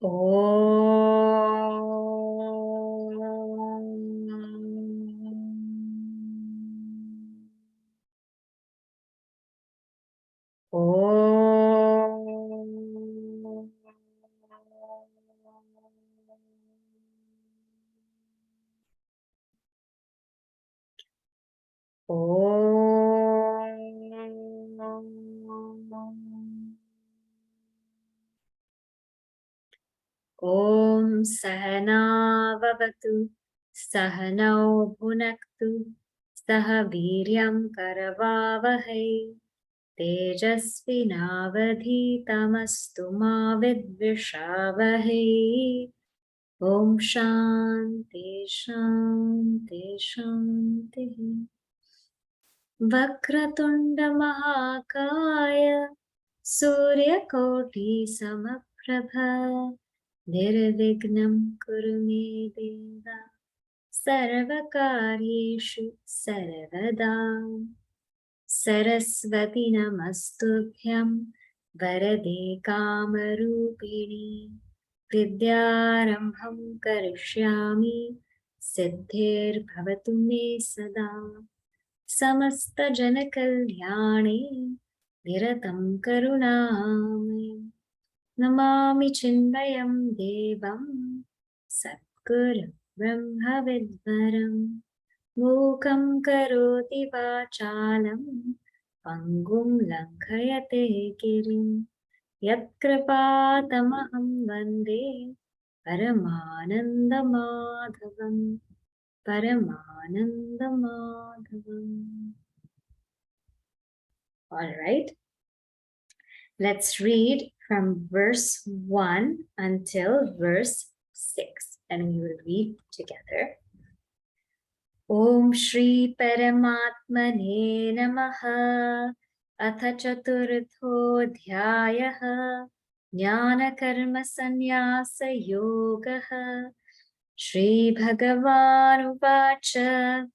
Om Sahana Vavatu Sahanau Bhunaktu Saha Viryam Karavavahai Tejasvinavadhitamastu ma vidvishavahai. Om Shanti Shanti Shanti. Vakratunda Mahakaya Suryakoti Samaprabha Nirvignam Kurme Deva Sarvakaryeshu Sarvada. Saraswati Namastubhyam Varade Kamarupini Vidyarambham Karishyami Siddhir Bhavatu Me Sada. Samasta Janakalyane Niratam Karunamaya Namami Chinmayam Devam Satguru Brahma Vidvaram Mukam Karoti Vachalam Pangum Lankhayate Girim Yat Kripatamaham Vande Paramananda Madhavam Paramananda Madhavam. All right, let's read from verse 1 until verse 6, and we will read together. Om Shri Paramatmane Namaha Atha Chaturtho Dhyayaha Jnana Karma Sannyasa Yogaha Shri Bhagavan Uvacha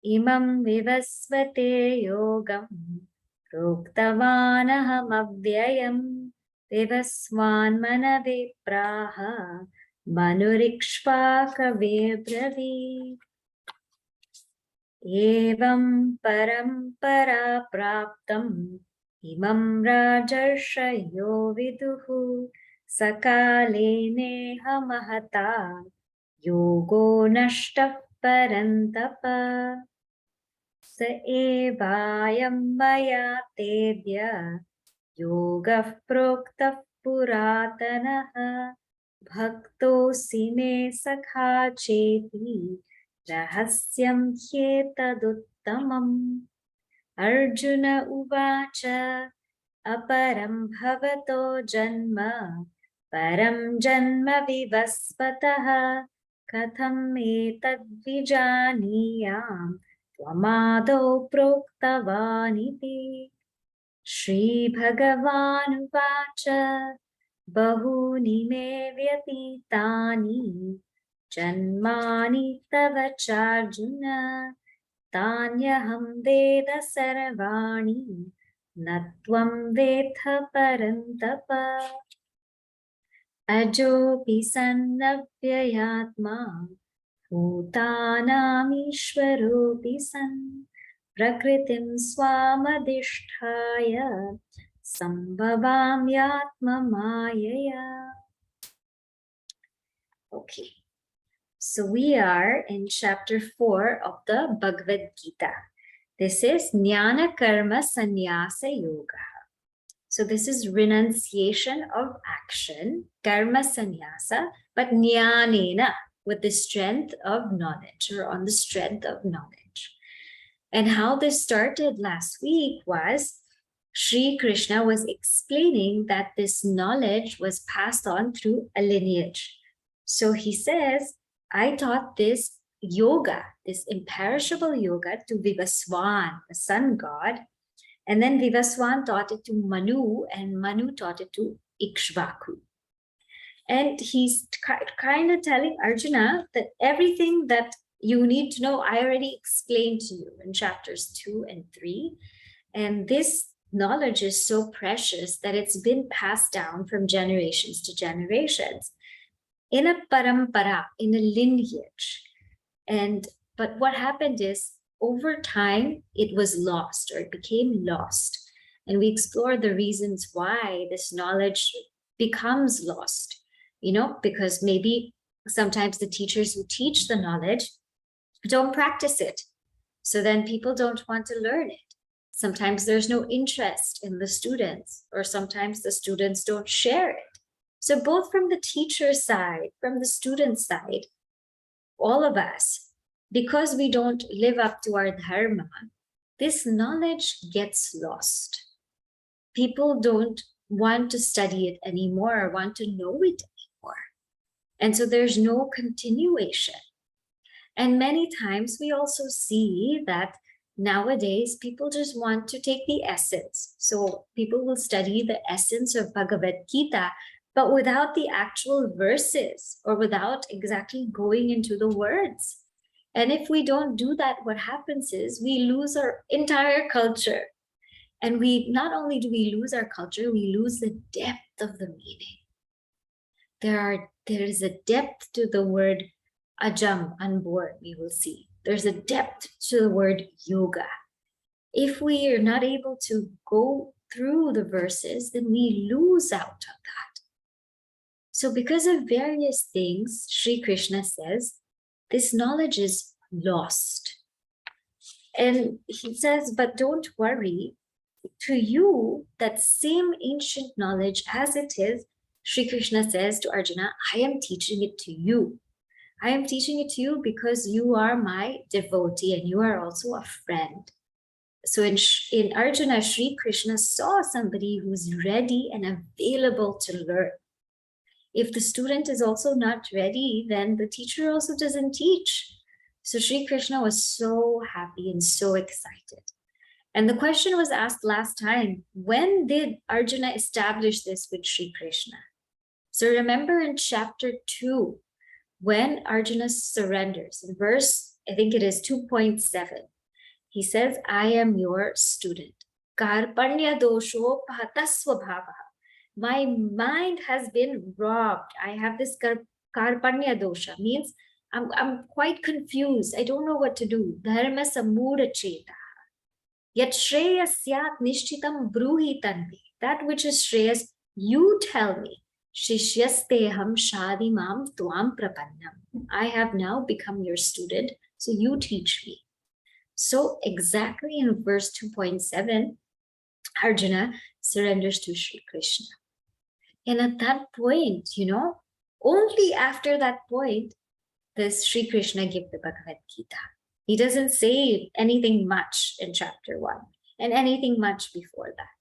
Imam Vivasvate Yogam Proktavanaham Avyayam Vivasvan Manave Praha Manurikshvaka Vebravi. Evam parampara praptam imam rajarshayo viduhu sakale neha mahata yogo nashtah parantapa sa evayam maya tedya yogah proktah puratanaha bhaktosi me sakha cheti Rahasyam hyetaduttamam. Arjuna uvacha aparam bhavato janma param janma vivasvataha katham etad vijaniyam tvamado proktavaniti. Shri Bhagavan uvacha bahuni me vyatitani Janmani tava charjuna tanyaham veda sarvani natvam vetha parantapa ajopi sannavyayatma bhutanam ishvaropi san prakritim swamadhisthaya sambhavam mayaya. Okay. So we are in chapter 4 of the Bhagavad Gita. This is Jnana Karma Sannyasa Yoga. So this is renunciation of action, karma sannyasa, but jnanena, with the strength of knowledge or on the strength of knowledge. And how this started last week was Sri Krishna was explaining that this knowledge was passed on through a lineage. So he says, I taught this yoga, this imperishable yoga to Vivaswan, the sun god. And then Vivaswan taught it to Manu, and Manu taught it to Ikshvaku. And he's kind of telling Arjuna that everything that you need to know, I already explained to you in chapters 2 and 3. And this knowledge is so precious that it's been passed down from generations to generations. in a parampara, in a lineage. But what happened is, over time, it was lost, or it became lost. And we explore the reasons why this knowledge becomes lost, because maybe sometimes the teachers who teach the knowledge don't practice it. So then people don't want to learn it. Sometimes there's no interest in the students, or sometimes the students don't share it. So both from the teacher side, from the student side, all of us, because we don't live up to our dharma, this knowledge gets lost. People don't want to study it anymore, or want to know it anymore. And so there's no continuation. And many times we also see that nowadays people just want to take the essence. So people will study the essence of Bhagavad Gita, but without the actual verses, or without exactly going into the words. And if we don't do that, what happens is we lose our entire culture. And not only do we lose our culture, we lose the depth of the meaning. There is a depth to the word ajam, unborn, we will see. There's a depth to the word yoga. If we are not able to go through the verses, then we lose out on that. So because of various things, Sri Krishna says, this knowledge is lost. And he says, but don't worry, to you, that same ancient knowledge as it is, Sri Krishna says to Arjuna, I am teaching it to you. I am teaching it to you because you are my devotee and you are also a friend. So in Arjuna, Sri Krishna saw somebody who's ready and available to learn. If the student is also not ready, then the teacher also doesn't teach. So Sri Krishna was so happy and so excited. And the question was asked last time, when did Arjuna establish this with Sri Krishna? So remember in chapter 2, when Arjuna surrenders, in verse, I think it is 2.7, he says, I am your student. Karpanya dosho pahatasvabhava. My mind has been robbed. I have this karpanya dosha, means I'm quite confused. I don't know what to do. Dharma samura cheta. Yet Shreyas syat nishchitam bruhi tanvi. That which is Shreyas, you tell me. Shishyasteham shadimam tuam prapannam. I have now become your student, so you teach me. So exactly in verse 2.7, Arjuna surrenders to Sri Krishna. And at that point, only after that point, does Sri Krishna give the Bhagavad Gita. He doesn't say anything much in chapter 1 and anything much before that.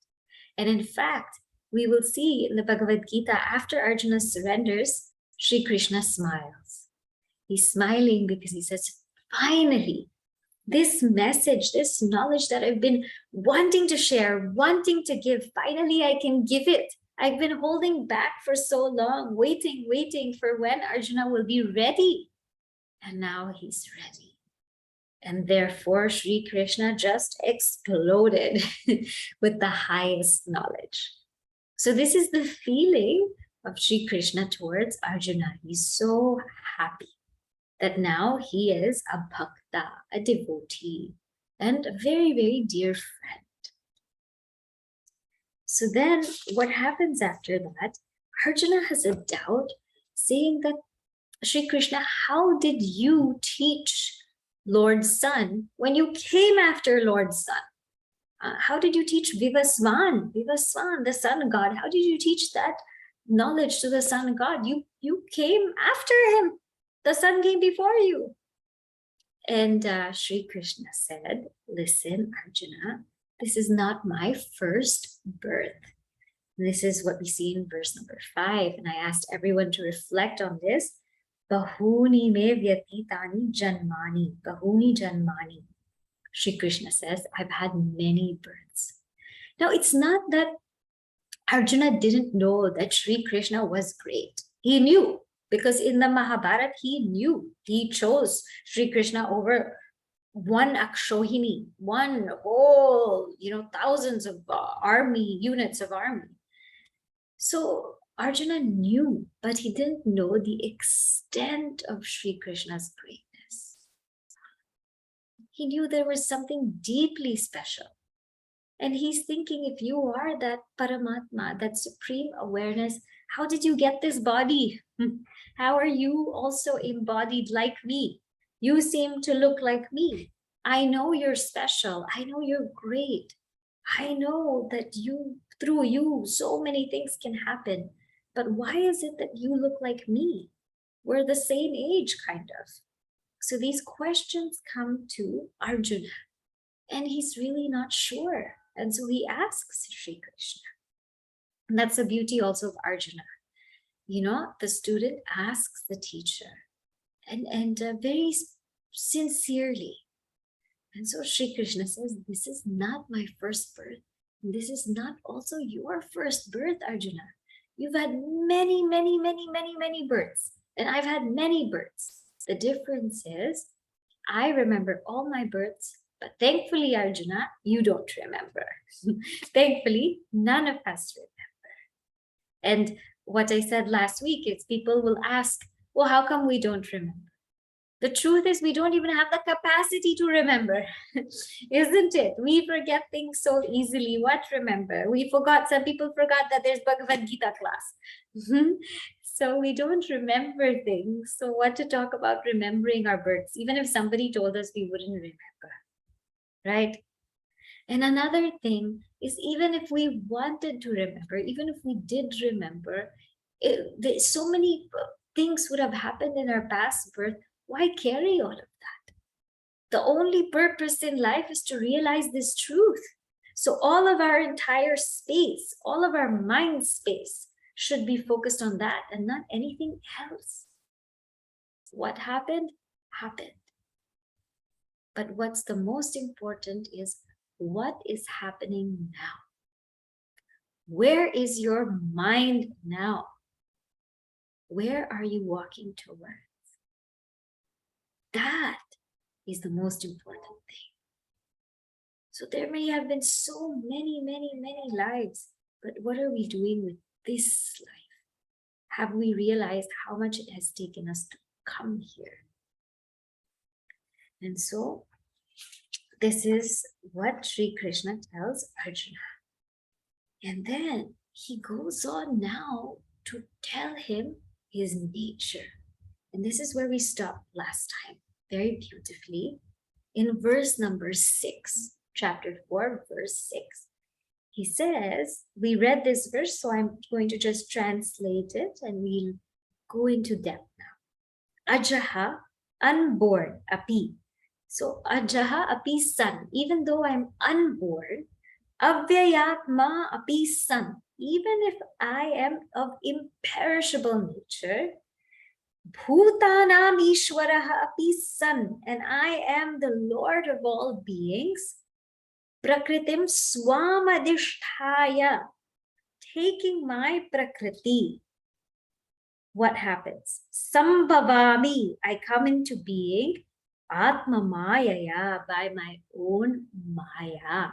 And in fact, we will see in the Bhagavad Gita, after Arjuna surrenders, Sri Krishna smiles. He's smiling because he says, finally, this message, this knowledge that I've been wanting to share, wanting to give, finally I can give it. I've been holding back for so long, waiting for when Arjuna will be ready. And now he's ready. And therefore, Sri Krishna just exploded with the highest knowledge. So this is the feeling of Sri Krishna towards Arjuna. He's so happy that now he is a bhakta, a devotee, and a very, very dear friend. So then what happens after that? Arjuna has a doubt, saying that, Sri Krishna, how did you teach Lord's son when you came after Lord's son? How did you teach Vivasvan, the son god? How did you teach that knowledge to the son god? You came after him. The son came before you. And Sri Krishna said, listen, Arjuna, this is not my first birth. This is what we see in verse number 5. And I asked everyone to reflect on this. Bahuni me vyatitani janmani. Bahuni janmani. Sri Krishna says, I've had many births. Now, it's not that Arjuna didn't know that Sri Krishna was great. He knew, because in the Mahabharata, he knew. He chose Sri Krishna over one Akshohini, one whole, thousands of units of army. So Arjuna knew, but he didn't know the extent of Sri Krishna's greatness. He knew there was something deeply special. And he's thinking, if you are that Paramatma, that supreme awareness, how did you get this body? How are you also embodied like me? You seem to look like me. I know you're special. I know you're great. I know that through you, so many things can happen. But why is it that you look like me? We're the same age, kind of. So these questions come to Arjuna, and he's really not sure. And so he asks Sri Krishna. And that's the beauty also of Arjuna. The student asks the teacher and very sincerely. And so Sri Krishna says, this is not my first birth. This is not also your first birth, Arjuna. You've had many, many, many, many, many births. And I've had many births. The difference is, I remember all my births, but thankfully, Arjuna, you don't remember. Thankfully, none of us remember. And what I said last week is people will ask, well, how come we don't remember? The truth is we don't even have the capacity to remember, isn't it? We forget things so easily. What remember? Some people forgot that there's Bhagavad Gita class. So we don't remember things. So what to talk about remembering our births? Even if somebody told us, we wouldn't remember, right? And another thing is, even if we wanted to remember, even if we did remember, so many things would have happened in our past birth. Why carry all of that? The only purpose in life is to realize this truth. So all of our entire space, all of our mind space should be focused on that and not anything else. What happened, happened. But what's the most important is what is happening now. Where is your mind now? Where are you walking towards? That is the most important thing. So there may have been so many, many, many lives, but what are we doing with this life? Have we realized how much it has taken us to come here? And so this is what Sri Krishna tells Arjuna. And then he goes on now to tell him his nature. And this is where we stopped last time, very beautifully. In verse number 6, chapter 4, verse 6, he says, we read this verse, so I'm going to just translate it and we'll go into depth now. Ajaha, unborn, api. So ajaha, api son, even though I'm unborn, avyayatma, api son, even if I am of imperishable nature, Bhutanam Ishwaraha api san, and I am the Lord of all beings, Prakritim Swamadishthaya, taking my Prakriti. What happens? Sambhavami, I come into being, Atma Mayaya, by my own Maya.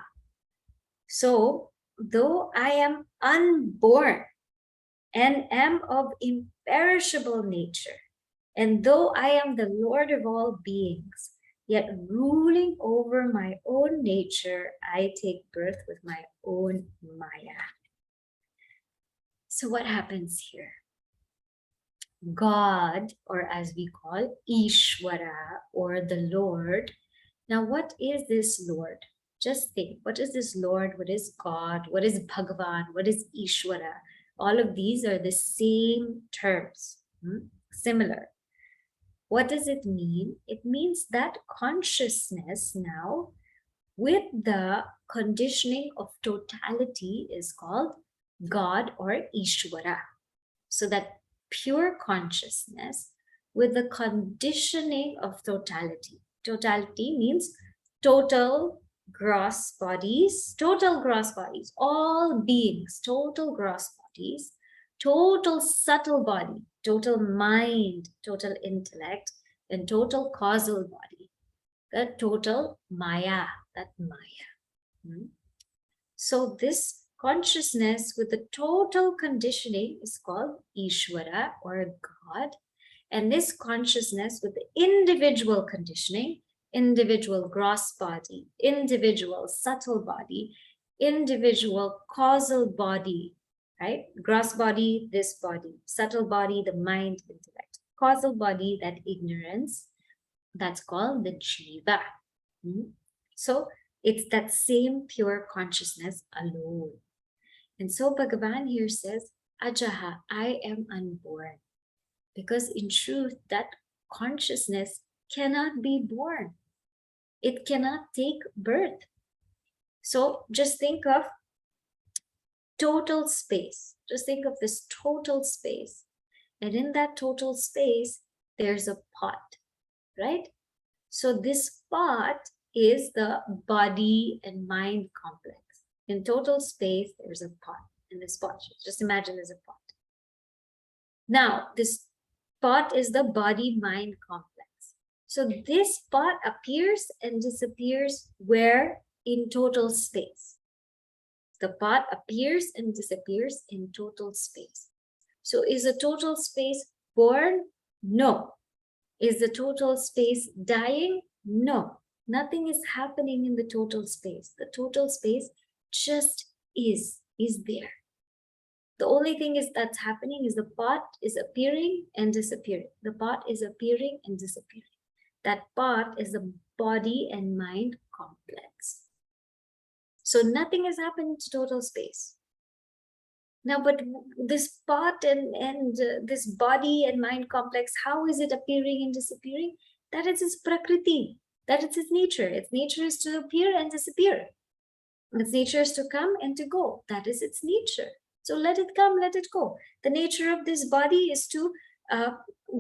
So, though I am unborn and am of imperishable nature, and though I am the Lord of all beings, yet ruling over my own nature, I take birth with my own Maya. So what happens here? God, or as we call Ishwara, or the Lord. Now, what is this Lord? Just think, what is this Lord? What is God? What is Bhagavan? What is Ishwara? All of these are the same terms, similar. What does it mean? It means that consciousness now, with the conditioning of totality, is called God or Ishwara. So that pure consciousness with the conditioning of totality. Totality means total gross bodies, all beings, total gross bodies, total subtle body, total mind, total intellect, and total causal body, the total Maya, that Maya. So this consciousness with the total conditioning is called Ishvara or God. And this consciousness with the individual conditioning, individual gross body, individual subtle body, individual causal body, right? Gross body, this body, subtle body, the mind, intellect, causal body, that ignorance, that's called the Jiva. So it's that same pure consciousness alone. And so Bhagavan here says, Ajaha, I am unborn. Because in truth, that consciousness cannot be born. It cannot take birth. So just think of total space. Just think of this total space. And in that total space, there's a pot, right? So this pot is the body and mind complex. In total space, there's a pot. In this pot, just imagine there's a pot. Now, this pot is the body-mind complex. So this pot appears and disappears where? In total space. The pot appears and disappears in total space. So is the total space born? No. Is the total space dying? No. Nothing is happening in the total space. The total space just is there. The only thing that's happening is the pot is appearing and disappearing. The pot is appearing and disappearing. That pot is the body and mind complex. So nothing has happened to total space. Now, but this pot and this body and mind complex, how is it appearing and disappearing? That is its prakriti. That is its nature. Its nature is to appear and disappear. Its nature is to come and to go. That is its nature. So let it come, let it go. The nature of this body is to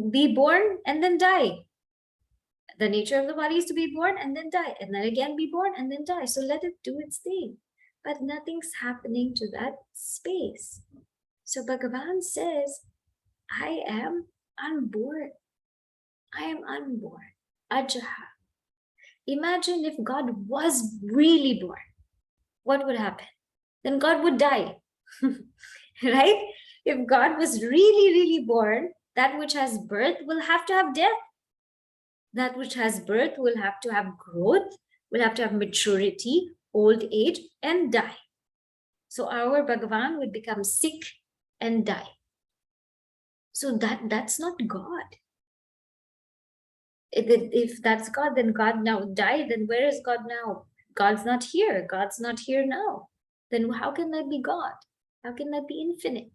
be born and then die. The nature of the body is to be born and then die, and then again be born and then die. So let it do its thing. But nothing's happening to that space. So Bhagavan says, I am unborn. I am unborn. Ajaha. Imagine if God was really born. What would happen? Then God would die. Right? If God was really, really born, that which has birth will have to have death. That which has birth will have to have growth, will have to have maturity, old age, and die. So our Bhagavan would become sick and die. So that's not God. If that's God, then God now died. Then where is God now? God's not here. God's not here now. Then how can that be God? How can that be infinite?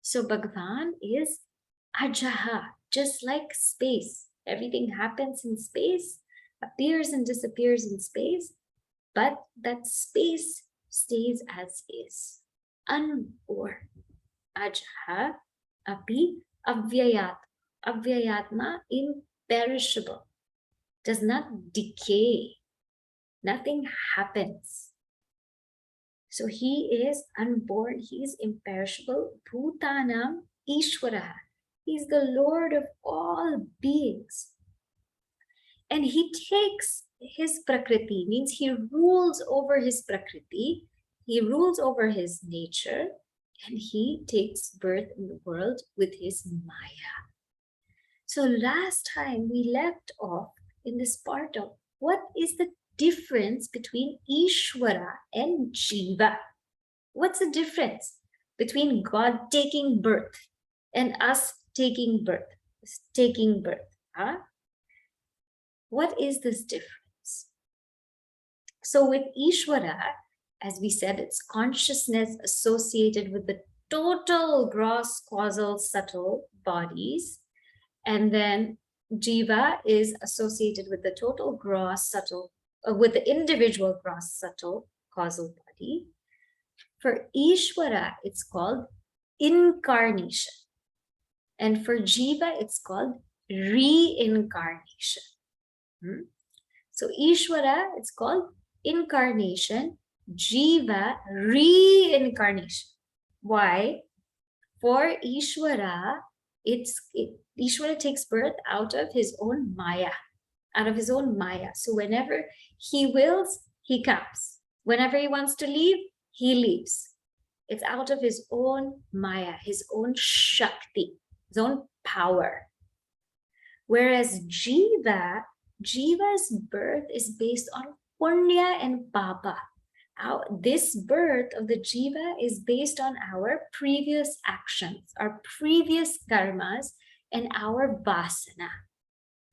So Bhagavan is Ajaha, just like space. Everything happens in space, appears and disappears in space, but that space stays as is. Unborn. Ajaha, api, avyayat. Avyayatma, imperishable. Does not decay. Nothing happens. So he is unborn, he is imperishable. Bhutanam Ishvara. He is the Lord of all beings. And he takes his prakriti, means he rules over his prakriti, he rules over his nature, and he takes birth in the world with his Maya. So last time we left off in this part of what is the difference between Ishvara and Jiva. What's the difference between God taking birth and us taking birth? Huh? What is this difference? So with Ishvara, as we said, it's consciousness associated with the total gross, causal, subtle bodies. And then Jiva is associated with the total gross, subtle, with the individual gross, subtle, causal body. For Ishvara, it's called incarnation. And for Jiva, it's called reincarnation. So Ishvara, it's called incarnation. Jiva, reincarnation. Why? For Ishvara, Ishvara takes birth out of his own Maya, So whenever he wills, he comes. Whenever he wants to leave, he leaves. It's out of his own maya, his own shakti, his own power. Whereas Jiva's birth is based on punya and papa. This birth of the Jiva is based on our previous actions, our previous karmas, and our vasana.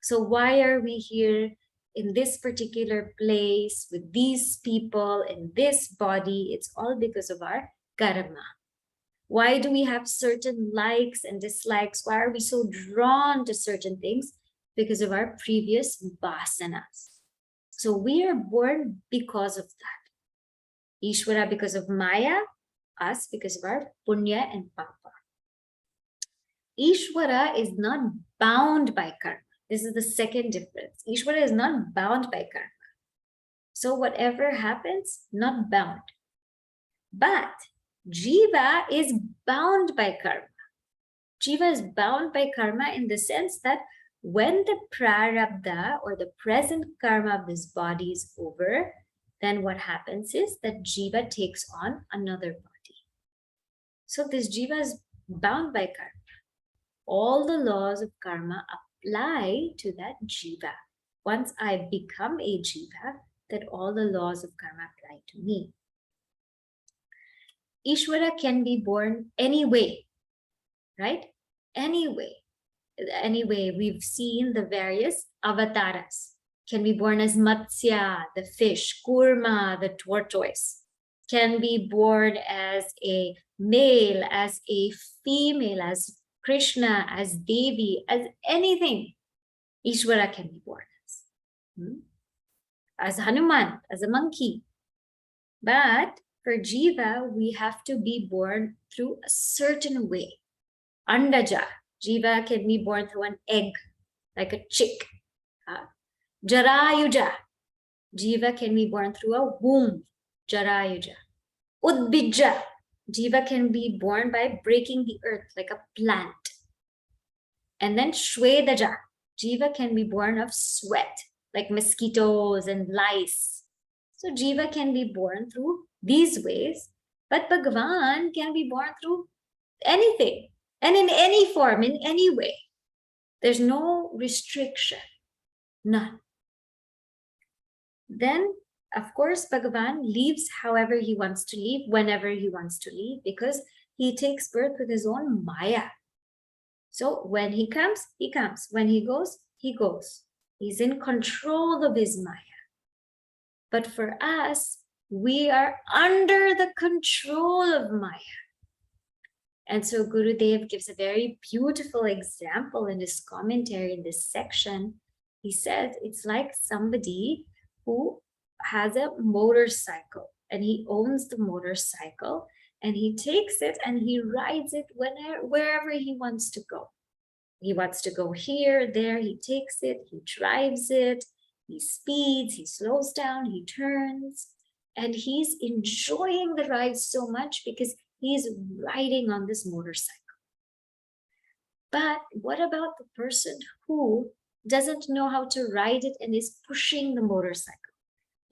So why are we here in this particular place with these people in this body? It's all because of our karma. Why do we have certain likes and dislikes? Why are we so drawn to certain things? Because of our previous vasanas. So we are born because of that. Ishvara because of Maya, us because of our punya and papa. Ishvara is not bound by karma. This is the second difference. Ishvara is not bound by karma. So whatever happens, not bound. But Jiva is bound by karma. Jiva is bound by karma in the sense that when the prarabdha or the present karma of this body is over, then what happens is that Jiva takes on another body. So this Jiva is bound by karma. All the laws of karma apply to that Jiva. Once I become a Jiva, then all the laws of karma apply to me. Ishvara can be born anyway, right? Anyway, we've seen the various avatars. Can be born as Matsya, the fish, Kurma, the tortoise. Can be born as a male, as a female, as Krishna, as Devi, as anything. Ishvara can be born as Hanuman, as a monkey. But for Jiva, we have to be born through a certain way. Andaja, Jiva can be born through an egg, like a chick. Jarayuja, Jiva can be born through a womb. Jarayuja. Udbija, Jiva can be born by breaking the earth, like a plant. And then Shwedaja, Jiva can be born of sweat, like mosquitoes and lice. So Jiva can be born through these ways, but Bhagavan can be born through anything and in any form, in any way. There's no restriction, none. Then, of course, Bhagavan leaves however he wants to leave, whenever he wants to leave, because he takes birth with his own Maya. So when he comes, he comes. When he goes, he goes. He's in control of his Maya. But for us, we are under the control of Maya. And so Gurudev gives a very beautiful example in his commentary in this section. He says it's like somebody who has a motorcycle and he owns the motorcycle and he takes it and he rides it wherever he wants to go. He wants to go here, there, he takes it, he drives it, he speeds, he slows down, he turns, and he's enjoying the ride so much because he's riding on this motorcycle. But what about the person who doesn't know how to ride it and is pushing the motorcycle?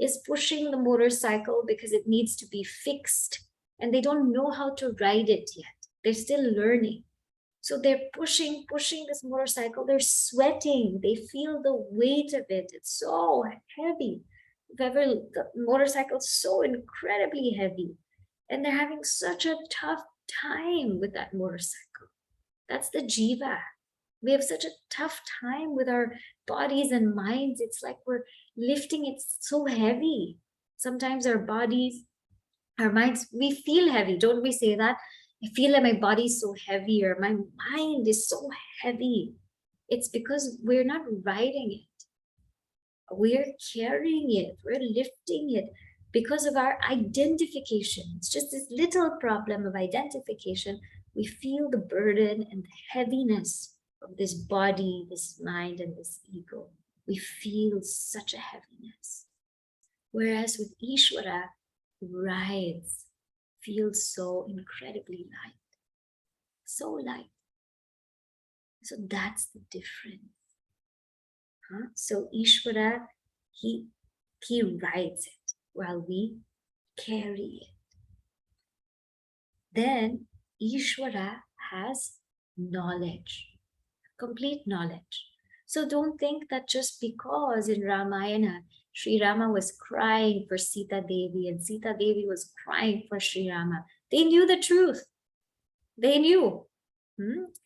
Is pushing the motorcycle because it needs to be fixed and they don't know how to ride it yet. They're still learning. So they're pushing this motorcycle. They're sweating. They feel the weight of it. It's so heavy. The motorcycle is so incredibly heavy. And they're having such a tough time with that motorcycle. That's the Jiva. We have such a tough time with our bodies and minds. It's like we're lifting it so heavy. Sometimes our bodies, our minds, we feel heavy. Don't we say that? I feel like my body is so heavy or my mind is so heavy. It's because we're not riding it. We're carrying it. We're lifting it because of our identification. It's just this little problem of identification. We feel the burden and the heaviness of this body, this mind, and this ego. We feel such a heaviness. Whereas with Ishvara, rides, feels so incredibly light. So light. So that's the difference. So Ishvara, he rides it while we carry it. Then Ishvara has knowledge, complete knowledge. So don't think that just because in Ramayana, Sri Rama was crying for Sita Devi and Sita Devi was crying for Sri Rama, they knew the truth. They knew.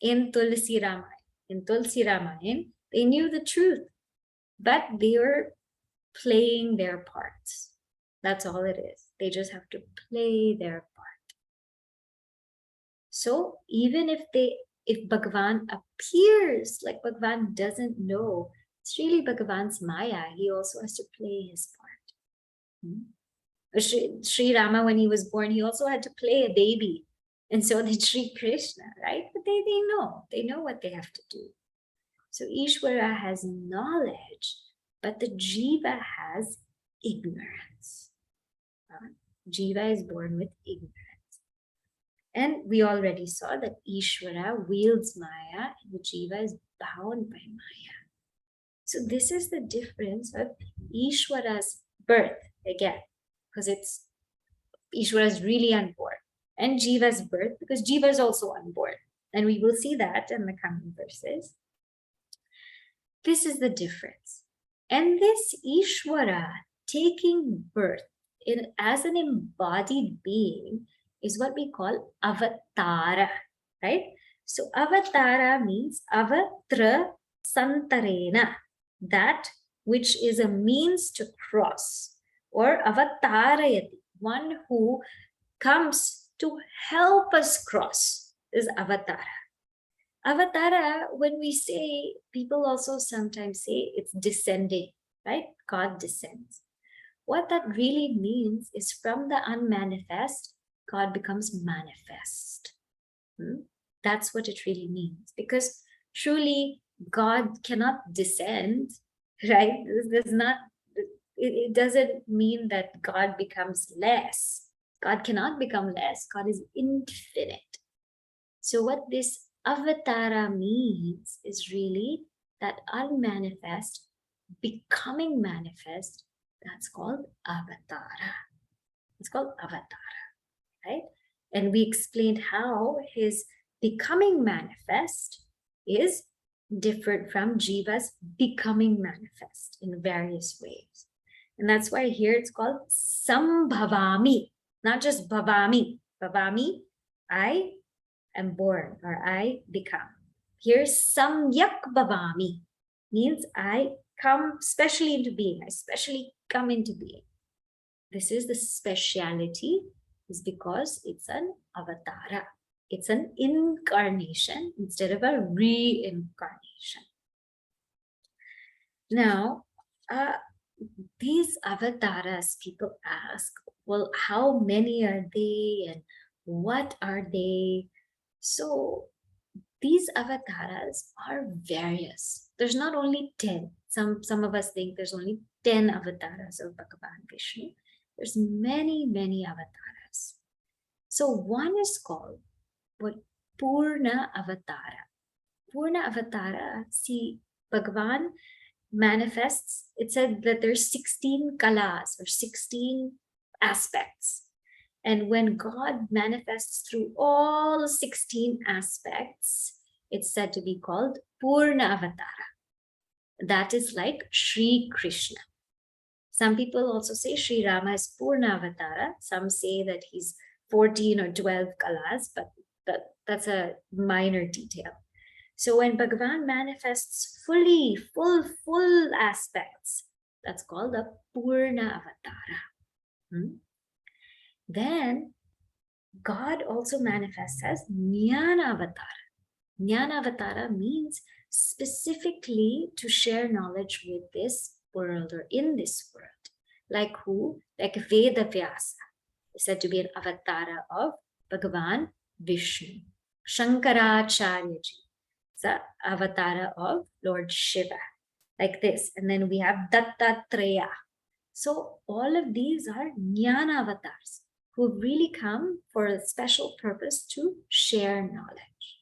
In Tulsi Ramayana, they knew the truth, but they were playing their parts. That's all it is. They just have to play their part. So even if Bhagavan appears like Bhagavan doesn't know, it's really Bhagavan's Maya. He also has to play his part. Sri Rama, when he was born, he also had to play a baby. And so did Sri Krishna, right? But they know what they have to do. So Ishvara has knowledge, but the Jiva has ignorance. Jiva is born with ignorance. And we already saw that Ishvara wields Maya and the Jiva is bound by Maya. So this is the difference of Ishvara's birth, again, because Ishvara is really unborn, and Jiva's birth, because Jiva is also unborn. And we will see that in the coming verses. This is the difference. And this Ishvara taking birth as an embodied being is what we call avatara, right? So avatara means avatra santarena, that which is a means to cross, or avatarayati, one who comes to help us cross, is avatara. Avatara, when we say, people also sometimes say it's descending, right? God descends. What that really means is from the unmanifest, God becomes manifest. That's what it really means. Because truly, God cannot descend, right? It doesn't mean that God becomes less. God cannot become less. God is infinite. So what this avatara means is really that unmanifest becoming manifest. That's called avatara. It's called avatara, right? And we explained how his becoming manifest is different from Jiva's becoming manifest in various ways. And that's why here it's called sambhavami, not just bhavami. Bhavami, I am born, or I become. Here samyak bhavami means I come specially into being. I specially come into being. This is the speciality, is because it's an avatara. It's an incarnation instead of a reincarnation. Now, these avatars, people ask, well, how many are they and what are they? So these avatars are various. There's not only 10. Some of us think there's only 10 avatars of Bhagavan Vishnu. There's many, many avatars. So one is called what Purna Avatara. Purna Avatara, see, Bhagavan manifests, it said that there's 16 kalas or 16 aspects. And when God manifests through all 16 aspects, it's said to be called Purna Avatara. That is like Sri Krishna. Some people also say Sri Rama is Purna Avatara. Some say that he's 14 or 12 kalas, but that's a minor detail. So when Bhagavan manifests fully, full aspects, that's called the Purna Avatara. Then God also manifests as Jnana Avatara. Jnana Avatara means specifically to share knowledge with this world or in this world. Like who? Like Veda Vyasa is said to be an avatara of Bhagavan Vishnu. Shankaracharya ji is an avatara of Lord Shiva. Like this. And then we have Dattatreya. So all of these are Jnana avatars who really come for a special purpose to share knowledge.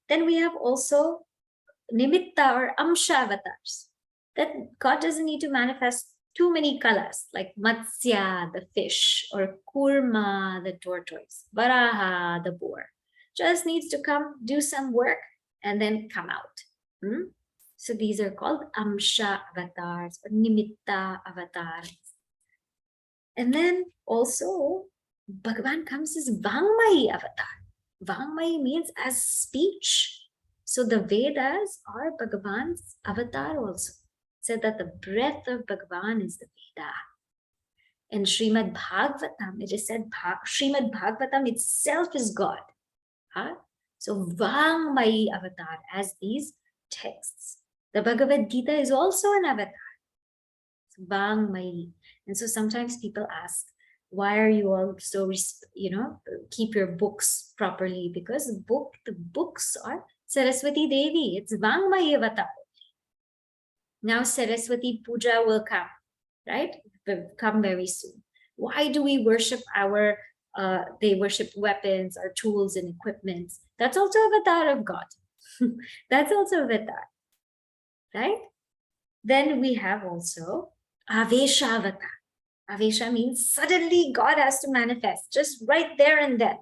Then we have also Nimitta or Amsha avatars, that God doesn't need to manifest too many colors, like Matsya, the fish, or Kurma, the tortoise, Varaha, the boar. Just needs to come, do some work, and then come out. So these are called Amsha avatars or Nimitta avatars. And then also, Bhagavan comes as Vangmayi avatar. Vangmayi means as speech. So the Vedas are Bhagavan's avatar also. Said that the breath of Bhagavan is the Veda. In Srimad Bhagavatam, it is said Srimad Bhagavatam itself is God. So Vangmayi avatar as these texts. The Bhagavad Gita is also an avatar. It's Vangmayi. And so sometimes people ask, why are you all so, keep your books properly? Because the books are Saraswati Devi. It's Vangmayi avatar. Now Saraswati Puja will come, right? Will come very soon. Why do we worship they worship weapons or tools and equipment? That's also avatar of God. That's also avatar, right? Then we have also Avesha avatar. Avesha means suddenly God has to manifest, just right there and then,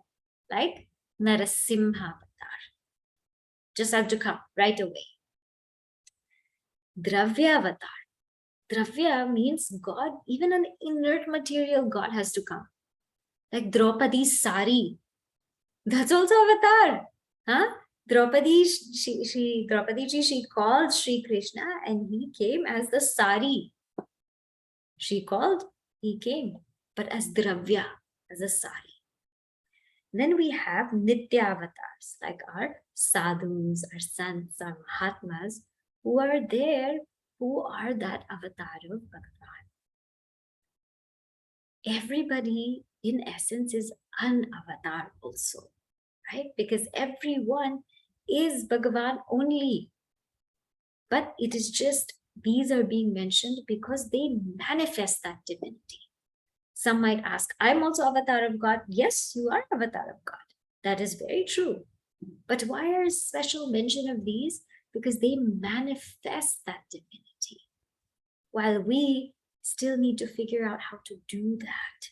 like Narasimha avatar. Just have to come right away. Dravya avatar. Dravya means God, even an inert material, God has to come. Like Draupadi's sari. That's also avatar. Draupadi, she called Sri Krishna and he came as the sari. She called, he came, but as Dravya, as a sari. Then we have Nitya avatars, like our sadhus, our sants, our mahatmas, who are there, who are that avatar of Bhagavan. Everybody, in essence, is an avatar also, right? Because everyone is Bhagavan only. But it is just, these are being mentioned because they manifest that divinity. Some might ask, I'm also avatar of God. Yes, you are avatar of God. That is very true. But why are special mention of these? Because they manifest that divinity. While we still need to figure out how to do that.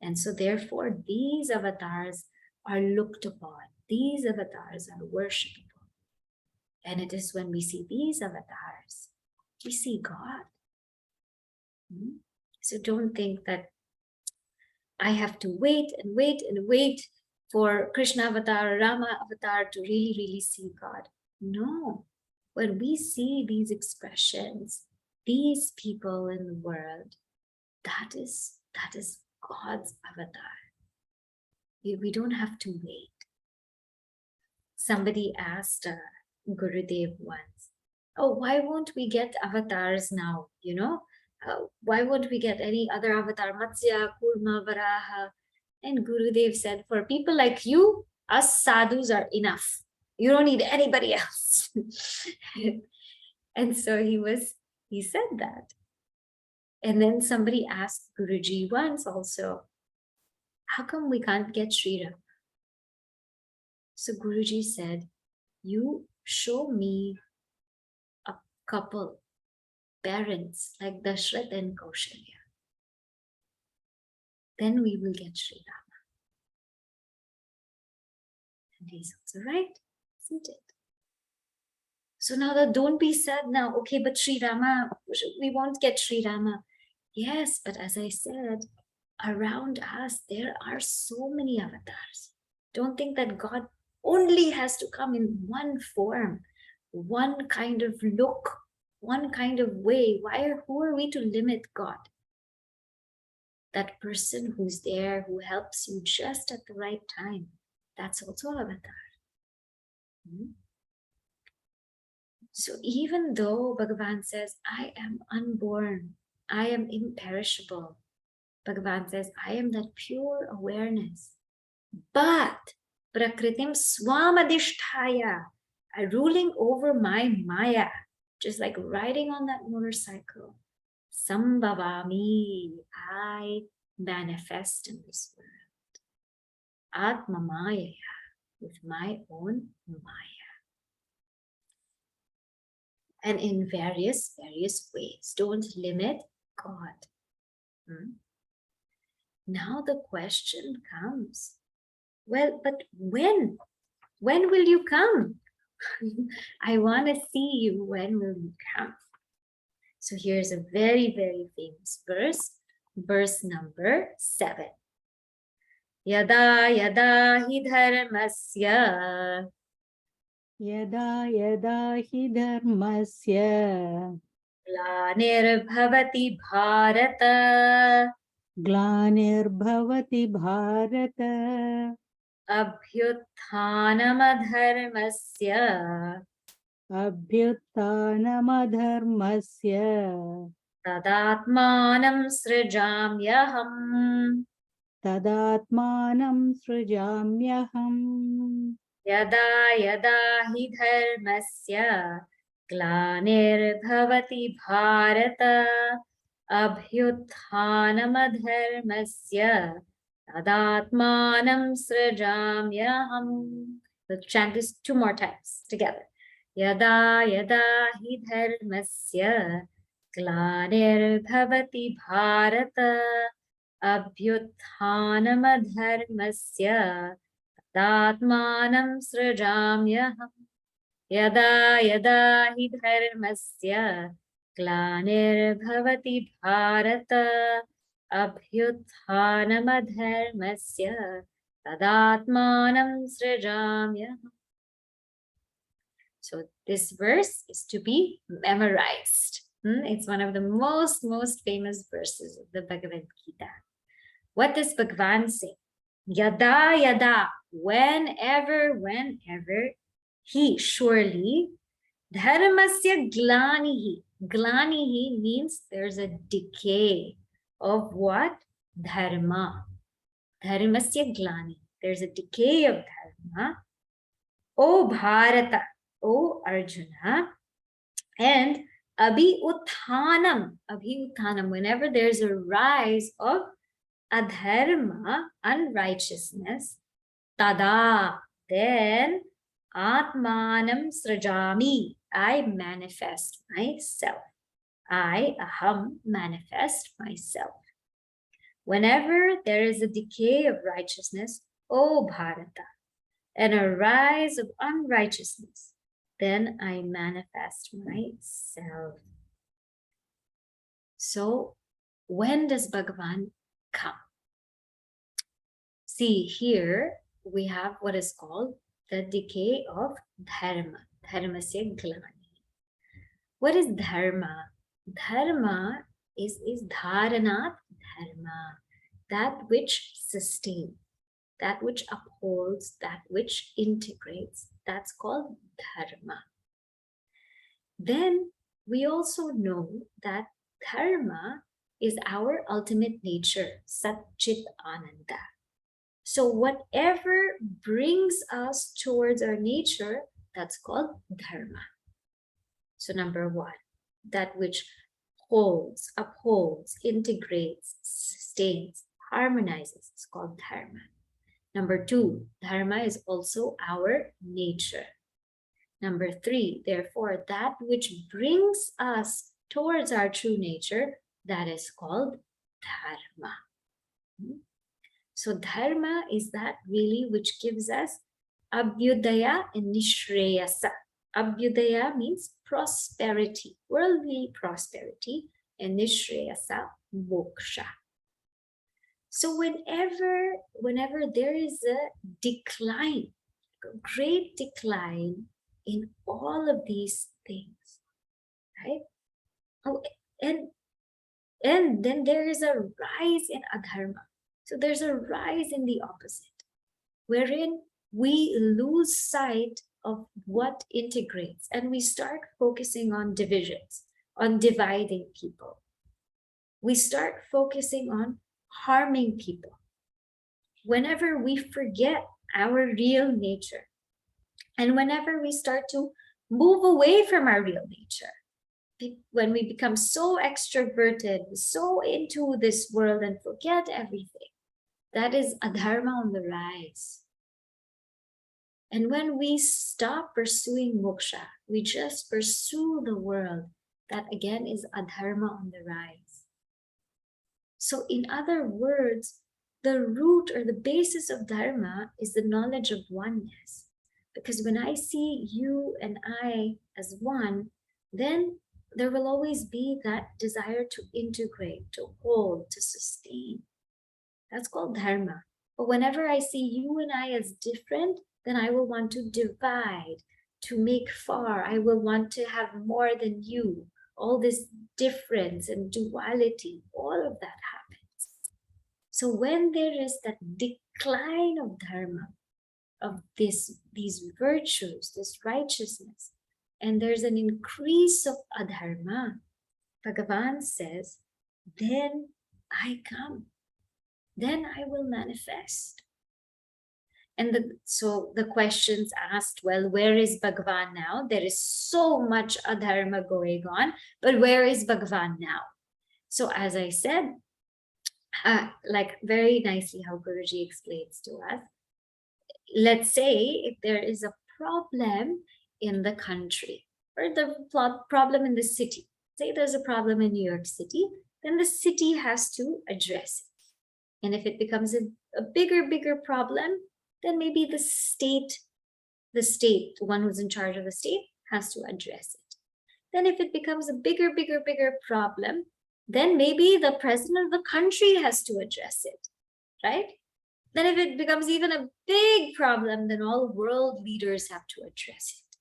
And so therefore, these avatars are looked upon. These avatars are worshipable. And it is when we see these avatars, we see God. So don't think that I have to wait and wait and wait for Krishna avatar, Rama avatar to really, really see God. No. When we see these expressions, these people in the world, that is God's avatar. We don't have to wait. Somebody asked Gurudev once, oh, why won't we get avatars now? Why won't we get any other avatar, Matsya, Kurma, Varaha? And Gurudev said, for people like you, us sadhus are enough. You don't need anybody else. And so he said that. And then somebody asked Guruji once also, how come we can't get Sri Rama? So Guruji said, you show me a couple, parents like Dashrath and Kaushalya. Then we will get Sri Rama. And he's also right, isn't it? So now don't be sad now. Okay, but Sri Rama, we won't get Sri Rama. Yes, but as I said, around us, there are so many avatars. Don't think that God only has to come in one form, one kind of look, one kind of way. Who are we to limit God? That person who's there, who helps you just at the right time, that's also avatar. So even though Bhagavan says, I am unborn, I am imperishable, Bhagavan says, I am that pure awareness. But Prakritim Swamadishthaya, ruling over my Maya, just like riding on that motorcycle. Sambhavami, I manifest in this world. Atma Maya, with my own Maya. and in various ways. Don't limit God. Now the question comes, well, but when? When will you come? I want to see you. When will you come? So here's a very, very famous verse number 7. Yada yada hi dharmasya Yada yada hi dharmasya glanirbhavati bharata Glanirbhavati Bharata abhyuthanamadharmasya Abhyuttanamadharmasya tadatmanam srijamyaham. Tadatmanam srijamyaham Yada yada hi dharmasya glanirbhavati bharata abhyuthanamadharmasya tadatmanam srijamyaham. Let's chant this 2 more times together. Yada yada hi dharmasya glanirbhavati bharata abhyuthanamadharmasya Tatmanam srijamyaham. Yada yada hi dharmasya glanirbhavati bharata abhyuthanamadharmasya tadatmanam srijamyaham. So this verse is to be memorized. It's one of the most famous verses of the Bhagavad Gita. What does Bhagavan say? Yada yada, whenever, he, surely, dharmasya glanihi. Glanihi means there's a decay of what? Dharma. Dharmasya glani. There's a decay of dharma. O Bharata, O Arjuna, and abhi uthanam, whenever there's a rise of adharma, unrighteousness, tada, then atmanam srajami, I manifest myself. I, aham, manifest myself. Whenever there is a decay of righteousness, O Bharata, and a rise of unrighteousness, then I manifest myself. So, when does Bhagavan come? See, here we have what is called the decay of dharma. Dharmasya glani. What is dharma? Dharma is dharanat dharma, that which sustains, that which upholds, that which integrates. That's called dharma. Then we also know that dharma is our ultimate nature, Sat Chit Ananda. So whatever brings us towards our nature, that's called dharma. So number 1, that which holds, upholds, integrates, sustains, harmonizes, is called dharma. Number 2, dharma is also our nature. Number 3, therefore, that which brings us towards our true nature, that is called dharma. So dharma is that really which gives us abhyudaya and nishreyasa. Abhyudaya means prosperity, worldly prosperity, and nishreyasa, moksha. So whenever there is a decline, a great decline in all of these things, right? Oh, and then there is a rise in adharma. So there's a rise in the opposite, wherein we lose sight of what integrates and we start focusing on divisions, on dividing people. We start focusing on harming people. Whenever we forget our real nature and whenever we start to move away from our real nature, when we become so extroverted, so into this world and forget everything, that is adharma on the rise. And when we stop pursuing moksha, we just pursue the world, that again is adharma on the rise. So in other words, the root or the basis of dharma is the knowledge of oneness. Because when I see you and I as one, then there will always be that desire to integrate, to hold, to sustain. That's called dharma. But whenever I see you and I as different, then I will want to divide, to make far. I will want to have more than you. All this difference and duality, all of that happens. So when there is that decline of dharma, of these virtues, this righteousness, and there's an increase of adharma, Bhagavan says, then I come. Then I will manifest. And so the questions asked, well, where is Bhagavan now? There is so much adharma going on, but where is Bhagavan now? So as I said, like very nicely how Guruji explains to us, let's say if there is a problem in the country or the problem in the city, say there's a problem in New York City, then the city has to address it. And if it becomes a bigger problem, then maybe the state, the one who's in charge of the state, has to address it. Then if it becomes a bigger problem, then maybe the president of the country has to address it, right? Then if it becomes even a big problem, then all world leaders have to address it.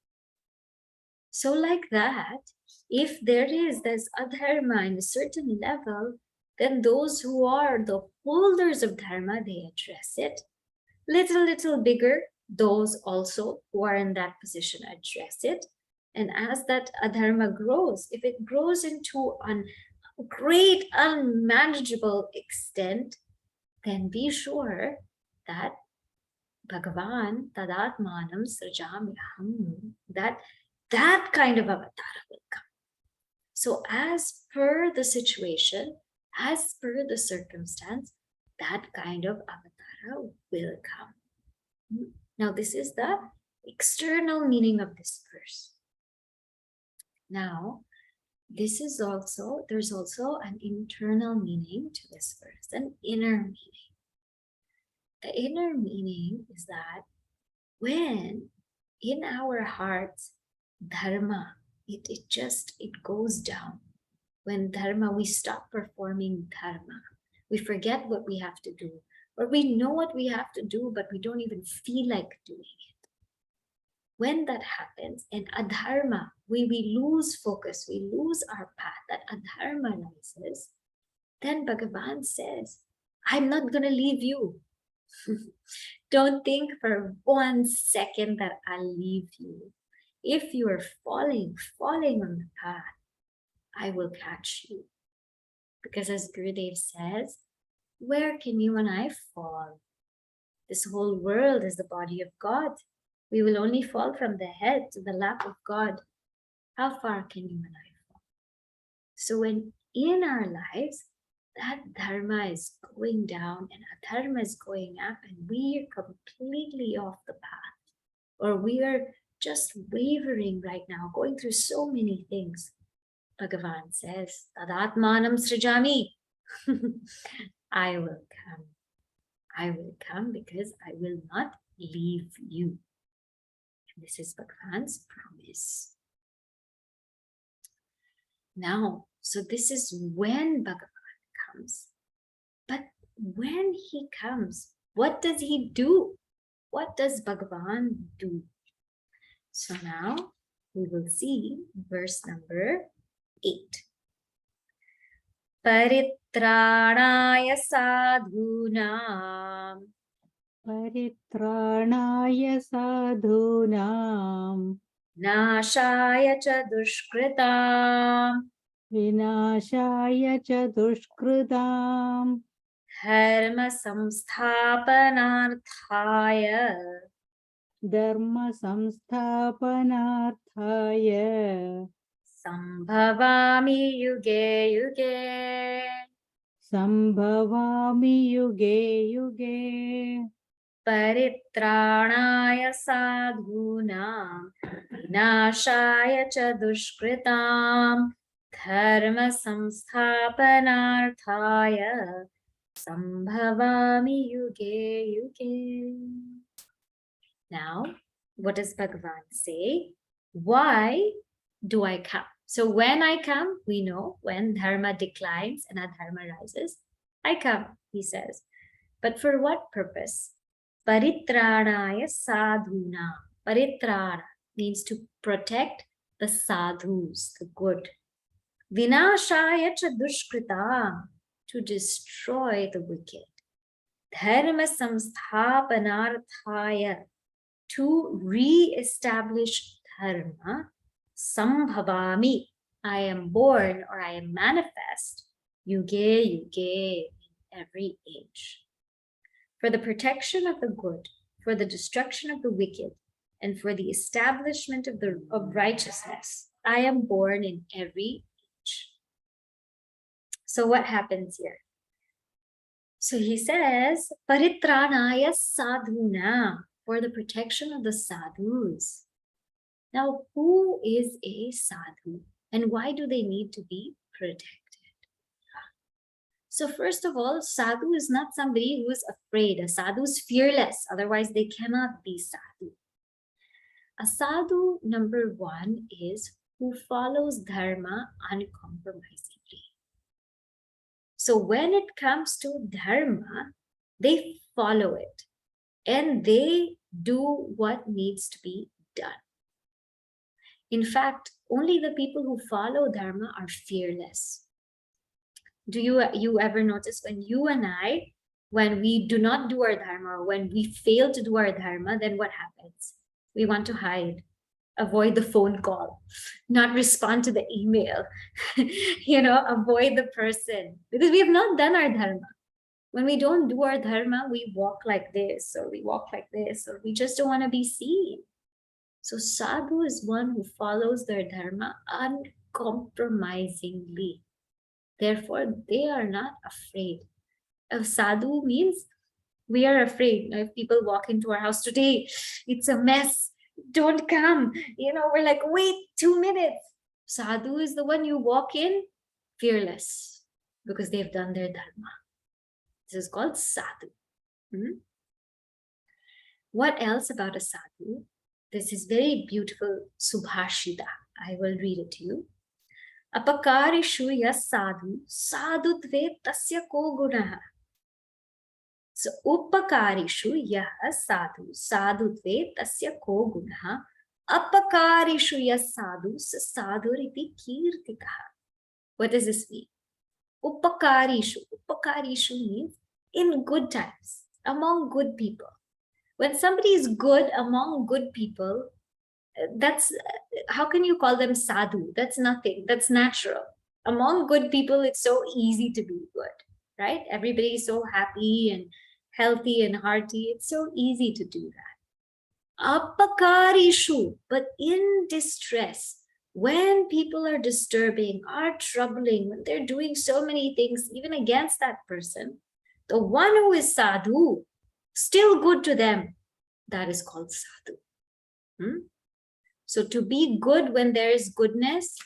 So like that, if there's adharma in a certain level, then those who are the holders of dharma, they address it. Little bigger, those also who are in that position address it. And as that adharma grows, if it grows into a great unmanageable extent, then be sure that Bhagavan tadatmanam srajamyaham, that kind of avatar will come. So as per the situation, as per the circumstance, that kind of avatar will come. Now, this is the external meaning of this verse. Now, there's also an internal meaning to this verse, an inner meaning. The inner meaning is that when in our hearts, dharma, it goes down. When dharma, we stop performing dharma. We forget what we have to do, or we know what we have to do, but we don't even feel like doing it. When that happens, and adharma, we lose focus, we lose our path, that adharma rises, then Bhagavan says, I'm not going to leave you. Don't think for 1 second that I'll leave you. If you are falling on the path, I will catch you. Because as Gurudev says, where can you and I fall? This whole world is the body of God. We will only fall from the head to the lap of God. How far can you and I fall? So when in our lives, that dharma is going down and adharma is going up, and we are completely off the path, or we are just wavering right now, going through so many things, Bhagavan says, tadatmanam srijami. I will come. I will come because I will not leave you. And this is Bhagavan's promise. Now, so this is when Bhagavan comes. But when he comes, what does he do? What does Bhagavan do? So now we will see verse number 8. Paritranaya sadhunam. Paritrāṇāya sadhūnām. Nashaya cha dushkritam. Vināṣāya ca duṣkrītāṃ. Dharma samsthapanarthaya. Dharma samsthapanarthaya. Sambhavami yuge yuge. Sambhavami yuge yuge. Paritranaya sadhunam vinashaya cha dushkritam dharma samsthapanarthaya sambhavami yuge yuge. Now, what does Bhagavan say? Why do I come? So when I come, we know when dharma declines and adharma rises, I come, he says. But for what purpose? Paritranaya sadhuna. Paritrana means to protect the sadhus, the good. Vinashaya cha dushkritam, to destroy the wicked. Dharma samsthapanarthaya, to re-establish dharma. Sambhavami, I am born or I am manifest. Yuge yuge, in every age. For the protection of the good, for the destruction of the wicked, and for the establishment of righteousness, I am born in every age. So what happens here? So he says, Paritranaya sadhuna, for the protection of the sadhus. Now, who is a sadhu and why do they need to be protected? So first of all, sadhu is not somebody who is afraid. A sadhu is fearless, otherwise they cannot be sadhu. A sadhu, number one, is who follows dharma uncompromisingly. So when it comes to dharma, they follow it and they do what needs to be done. In fact, only the people who follow dharma are fearless. Do you ever notice when you and I, when we do not do our dharma, or when we fail to do our dharma, then what happens? We want to hide, avoid the phone call, not respond to the email, avoid the person, because we have not done our dharma. When we don't do our dharma, we walk like this, or we walk like this, or we just don't want to be seen. So sadhu is one who follows their dharma uncompromisingly. Therefore, they are not afraid. A sadhu means we are afraid. If people walk into our house today, it's a mess. Don't come. We're like, wait 2 minutes. Sadhu is the one you walk in fearless because they've done their dharma. This is called sadhu. What else about a sadhu? This is very beautiful subhashita. I will read it to you. Apakarishu yas sadhu, sadhutve tasya ko gunaha. So, upakarishu yah sadhu, sadhutve tasya ko gunaha. Apakarishu yas sadhu, sadhuriti kirtikaha. What does this mean? Upakarishu. Upakarishu means in good times, among good people. When somebody is good among good people, that's, how can you call them sadhu? That's nothing. That's natural. Among good people, it's so easy to be good, right? Everybody is so happy and healthy and hearty. It's so easy to do that. Apakarishu, but in distress, when people are disturbing, are troubling, when they're doing so many things, even against that person, the one who is sadhu, still good to them, that is called sadhu. So to be good when there is goodness,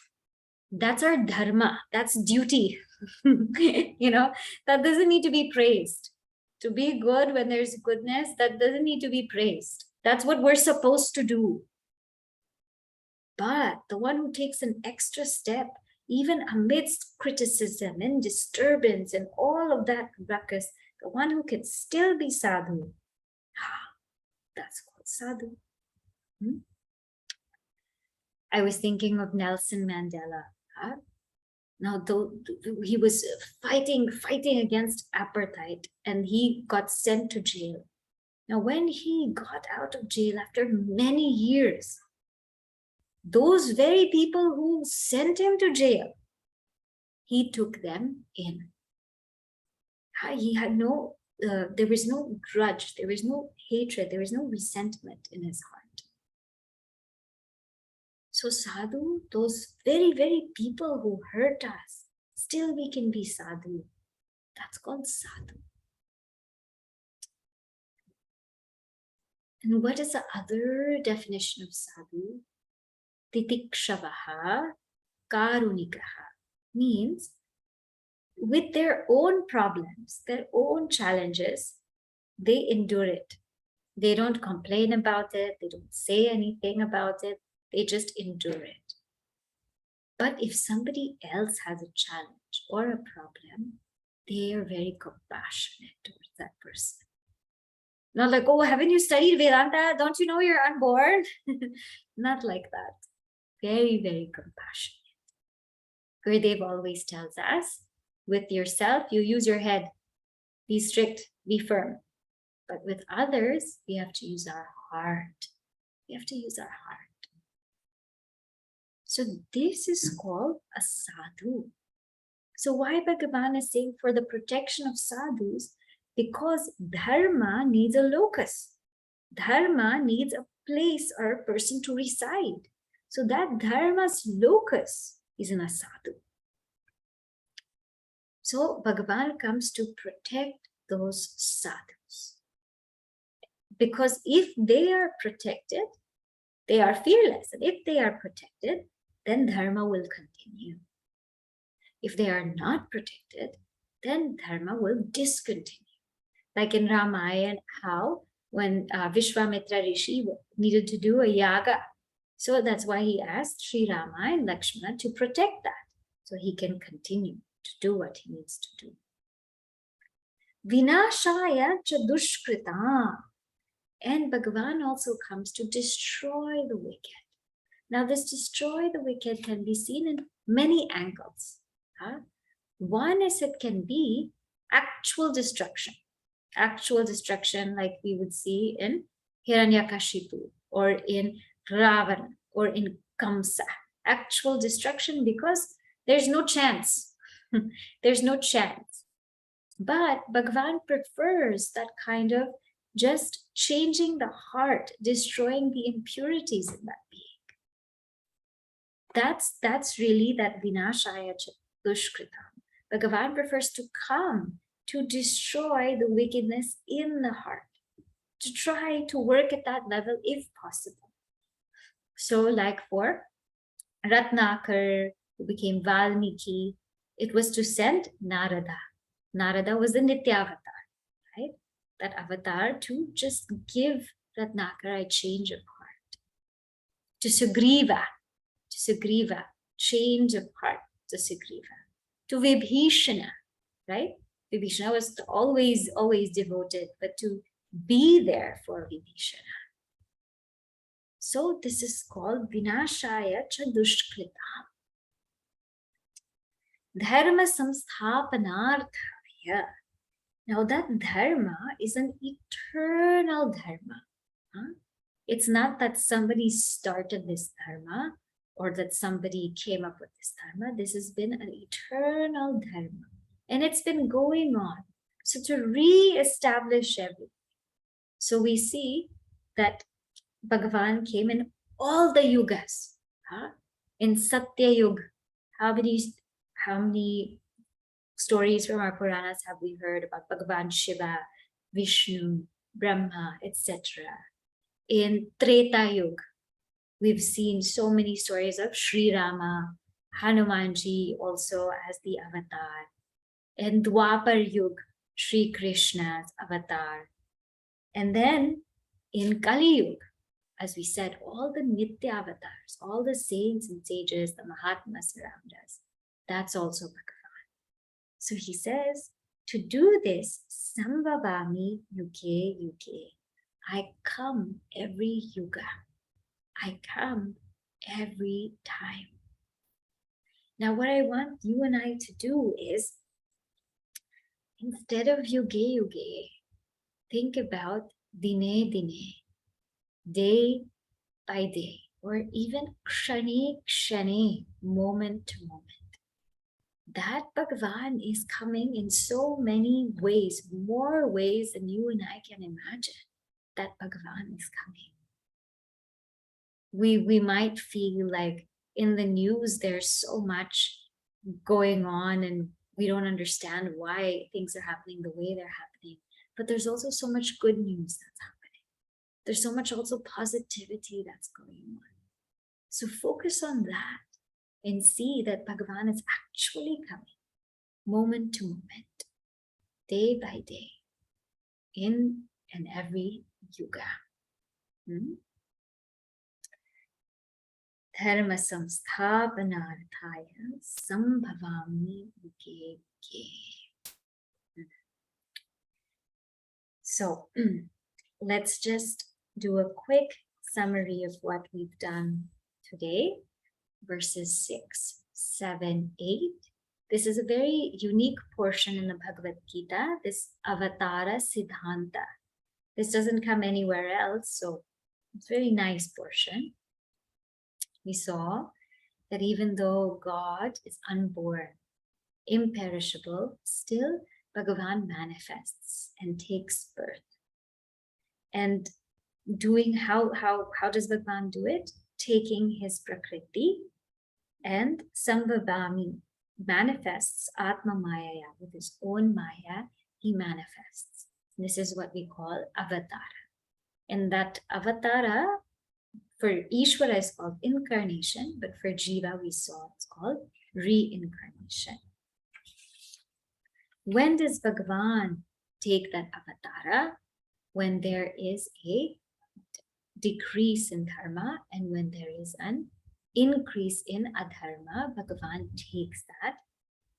that's our dharma, that's duty. That doesn't need to be praised. To be good when there's goodness, that doesn't need to be praised. That's what we're supposed to do. But the one who takes an extra step, even amidst criticism and disturbance and all of that ruckus, the one who can still be sadhu, that's called sadhu. I was thinking of Nelson Mandela. Now, he was fighting against apartheid, and he got sent to jail. Now, when he got out of jail after many years, those very people who sent him to jail, he took them in. He had there was no grudge, there was no hatred, there was no resentment in his heart. So sadhu, those very, very people who hurt us, still we can be sadhu. That's called sadhu. And what is the other definition of sadhu? Titikshavaha karunikaha means with their own problems, their own challenges, they endure it. They don't complain about it. They don't say anything about it. They just endure it. But if somebody else has a challenge or a problem, they are very compassionate towards that person. Not like, oh, haven't you studied Vedanta? Don't you know you're unborn? Not like that. Very, very compassionate. Gurudev always tells us, with yourself, you use your head. Be strict, be firm. But with others, we have to use our heart. We have to use our heart. So this is called a sadhu. So why Bhagavan is saying for the protection of sadhus? Because dharma needs a locus. Dharma needs a place or a person to reside. So that dharma's locus is in a sadhu. So Bhagavan comes to protect those sadhus. Because if they are protected, they are fearless. And if they are protected, then dharma will continue. If they are not protected, then dharma will discontinue. Like in Ramayana, how when Vishwamitra Rishi needed to do a yaga. So that's why he asked Sri Rama and Lakshmana to protect that, so he can continue to do what he needs to do. Vinashaya cha dushkrita. And Bhagavan also comes to destroy the wicked. Now this destroy the wicked can be seen in many angles. One is it can be actual destruction. Actual destruction like we would see in Hiranyakashipu or in Ravana or in Kamsa. Actual destruction because there's no chance. There's no chance. But Bhagavan prefers that kind of just changing the heart, destroying the impurities in that being. That's really that vinashaya dushkritam. Bhagavan prefers to come to destroy the wickedness in the heart, to try to work at that level if possible. So like for Ratnakar, who became Valmiki, it was to send Narada. Narada was the Nitya avatar, right? That avatar to just give Ratnakar a change of heart. To Sugriva, change of heart to Sugriva. To Vibhishana, right? Vibhishana was always devoted, but to be there for Vibhishana. So this is called Vinashaya cha dushkritam. Dharma samsthapanarthaya. Now that dharma is an eternal dharma. It's not that somebody started this dharma or that somebody came up with this dharma. This has been an eternal dharma. And it's been going on. So to re-establish everything. So we see that Bhagavan came in all the yugas. In Satya Yuga, how many stories from our Puranas have we heard about Bhagavan Shiva, Vishnu, Brahma, etc. In Treta Yuga, we've seen so many stories of Sri Rama, Hanumanji also as the avatar. In Dwapar Yuga, Sri Krishna's avatar. And then in Kali Yuga, as we said, all the Nitya avatars, all the saints and sages, the Mahatmas around us, that's also Bhagavan. So he says, to do this, Sambhavami Yuge Yuge. I come every yuga. I come every time. Now, what I want you and I to do is, instead of yuge yuge, think about dine dine, day by day, or even kshane kshane, moment to moment. That Bhagavan is coming in so many ways, more ways than you and I can imagine. That Bhagavan is coming. We might feel like in the news there's so much going on and we don't understand why things are happening the way they're happening. But there's also so much good news that's happening. There's so much also positivity that's going on. So focus on that and see that Bhagavan is actually coming moment to moment, day by day, in and every yuga. Dharma samsthapanarthaya sambhavami yuge yuge. So let's just do a quick summary of what we've done today. Verses 6, 7, 8. This is a very unique portion in the Bhagavad Gita, this Avatara Siddhanta. This doesn't come anywhere else, so it's a very nice portion. We saw that even though God is unborn, imperishable, still Bhagavan manifests and takes birth. And doing how does Bhagavan do it? Taking his Prakriti and Sambhavami, manifests Atma Maya, with his own Maya, he manifests. This is what we call Avatara. And that Avatara, for Ishvara is called incarnation, but for Jiva we saw it's called reincarnation. When does Bhagavan take that Avatara? When there is a decrease in dharma and when there is an increase in adharma, Bhagavan takes that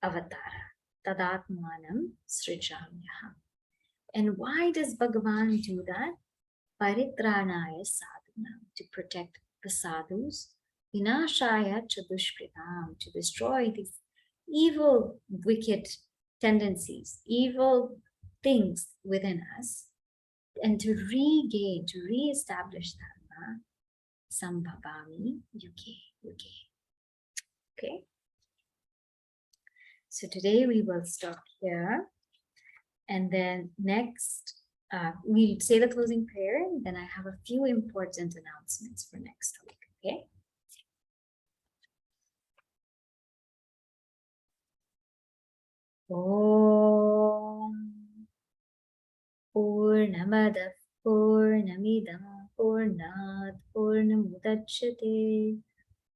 avatara. Tadatmanam srijamyaham. And why does Bhagavan do that? Paritranaya sadhanam, to protect the sadhus. Vinashaya chadushkritam, to destroy these evil, wicked tendencies, evil things within us, and to regain, to re-establish dharma. Sambhavami yuge yuge. Okay. So today we will stop here. And then next, we'll say the closing prayer. And then I have a few important announcements for next week. Okay. Om Purnamadav Purnamidam Purnat Purnamudachyate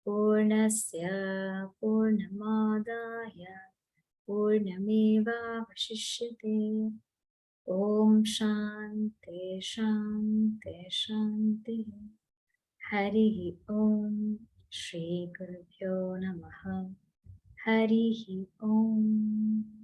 Purnasya Purnamadaya Purnameva Vashishyate. Om Shanti Shanti Shanti. Harihi Om. Shri Gurubhyo Namaha. Harihi Om.